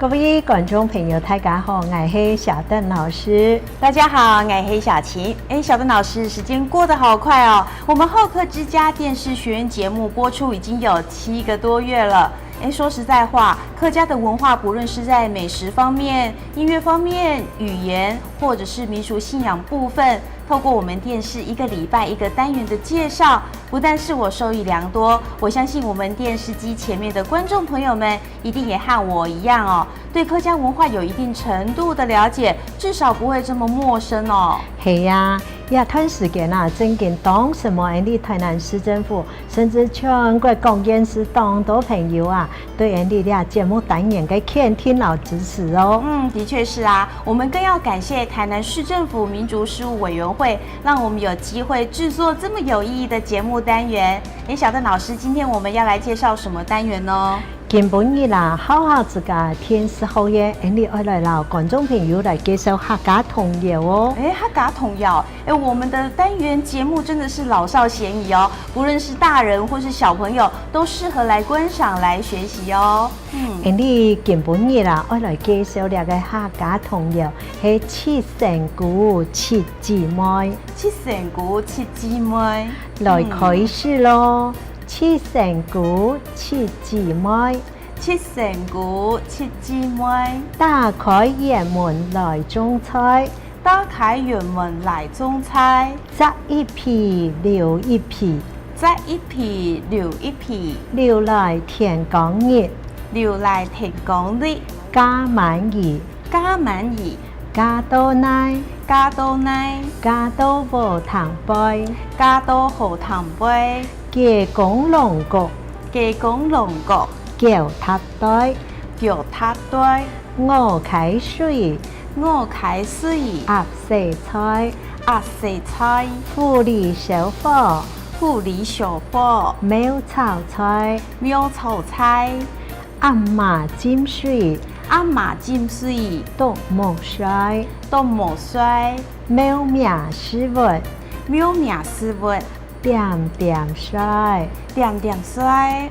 各位观众朋友，大家好，我是小邓老师。大家好，我是小琴。小邓老师，时间过得好快哦。我们浩克之家电视学院节目播出已经有7个多月了。说实在话，客家的文化，不论是在美食方面、音乐方面、语言，或者是民俗信仰部分，透过我们电视1个礼拜1个单元的介绍，不但是我受益良多，我相信我们电视机前面的观众朋友们一定也和我一样哦，对客家文化有一定程度的了解，至少不会这么陌生哦。是呀，这段时间啊，真跟当什么台南市政府，甚至全国公园市当多朋友啊，对这节目单元的肯定老支持哦。的确是啊，我们更要感谢台南市政府民族事务委员会，让我们有机会制作这么有意义的节目单元。小邓老师，今天我们要来介绍什么单元呢？今本日啦，好自家天师后院，爱来老观众朋友来介绍客家童谣哦。客家童谣，我们的单元节目真的是老少咸宜哦，不论是大人或是小朋友，都适合来观赏、来学习哦。今本日啦，爱来介绍个客家童谣，是七成姑七姊妹。七成姑七姊妹，来开始咯。七成姑七姊妹，七成姑七姊妹，打开园门来种菜，打开园门来种菜，摘一皮留一皮，摘一皮留一皮，留来田港日，留来田港日，加满意，加满意，加到奶，加到奶，加到无糖杯，加到好糖杯。鸡公龍角，雞公龍角，腳踏堆，腳踏堆，鵝啟水，鵝啟水，鴨四菜，鴨四菜，婦離小火，婦離小火，苗炒菜，苗炒菜，阿嫲尖水，阿嫲尖水，獨木水，獨木水，苗苗絲襪，苗苗絲襪。點點水，點點水，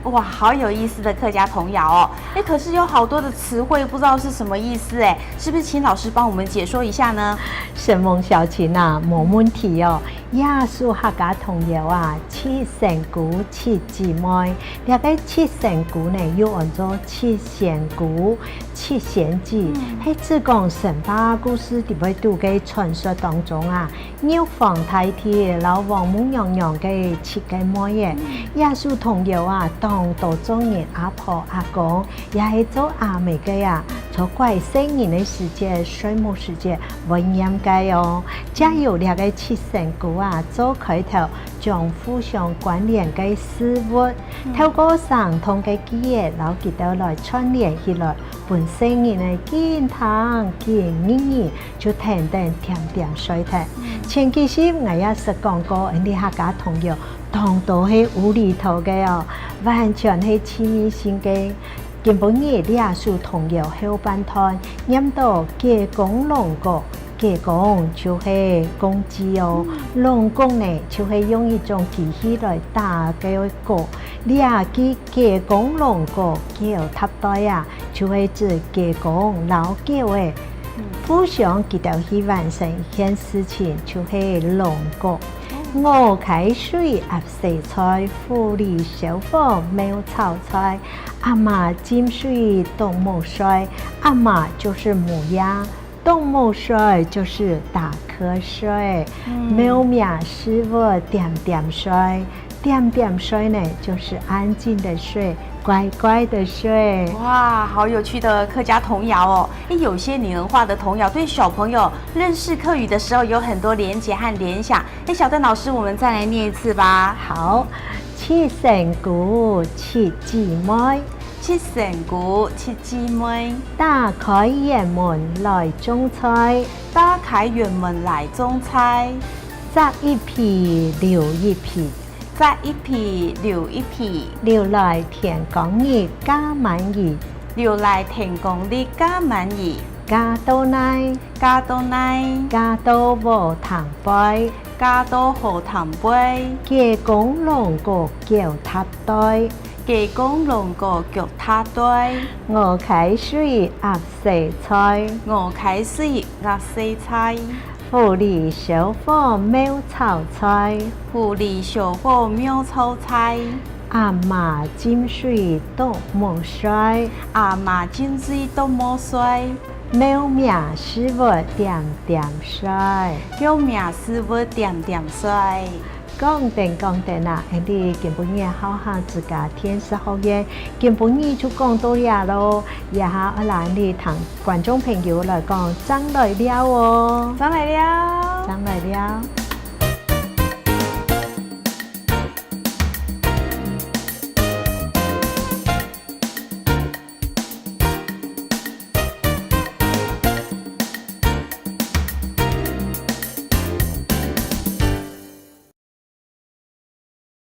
哇，好有意思的客家童謠哦！可是有好多的词汇不知道是什么意思哎，是不是请老师帮我们解说一下呢？沈梦小琴啊，冇問題哦。亞述客家童謠啊，七成姑七姊妹，這個七成姑呢又按做七賢姑、七賢姊，係指講神話故事裡邊度嘅傳說當中啊，玉皇大帝老王母娘娘嘅七個妹嘅，亞述童謠啊，當到中年阿婆阿公，也係做阿妹嘅啊，做怪聖人嘅世界、水母世界，溫驗嘅哦，加有這個七成姑啊，做開頭將互相關聯嘅事物，透過相同嘅記憶，撈結到來串聯起來，本聖人嘅見堂見意義，就停定點點水睇。前幾時我也是講過，啲客家童謠當到係無厘頭嘅哦，完全係黐面線嘅。今本日亞述童謠後半段，念到雞公龍角。雞公就係公雞哦，龍公呢就係用一種機器來打嘅角。呢隻雞公龍角腳踏對啊，就係指雞公老腳嘅。互相佢哋去完成一件事情，就係龍角。鵝啟水鴨四菜，婦離小火苗炒菜，阿嫲尖水獨木水，阿嫲就是母鴨。獨木水就是大顆水，苗苗是我點點水，點點水呢就是安靜的水，乖乖的水。哇，好有趣的客家童謠哦！有些擬人化的童謠对小朋友认识客语的时候有很多连结和联想。小邓老师，我们再来念一次吧。好，七成姑七姊妹。七成姑七姊妹，打開園門來種菜，打開園門來種菜，摘一皮留一皮，摘一皮留一皮，留來田港日加滿意，留來田港日加滿意，加到奶，加到奶，加到無糖杯，加到好糖杯，雞公龍角腳踏堆。雞公龍個腳踏堆，我開水鴨四菜，我開水壓四菜，狐狸小火苗炒菜，狐狸小火苗炒菜，阿嫲浸水倒冇水，阿嫲浸水倒冇水，喵命師傅點點水。有名師傅點點水。講定啊！你今晡日好好自家天師學院，今晡日就講到呀咯。以下我嚟你同觀眾朋友來講，真來了哦，上來了，真來了。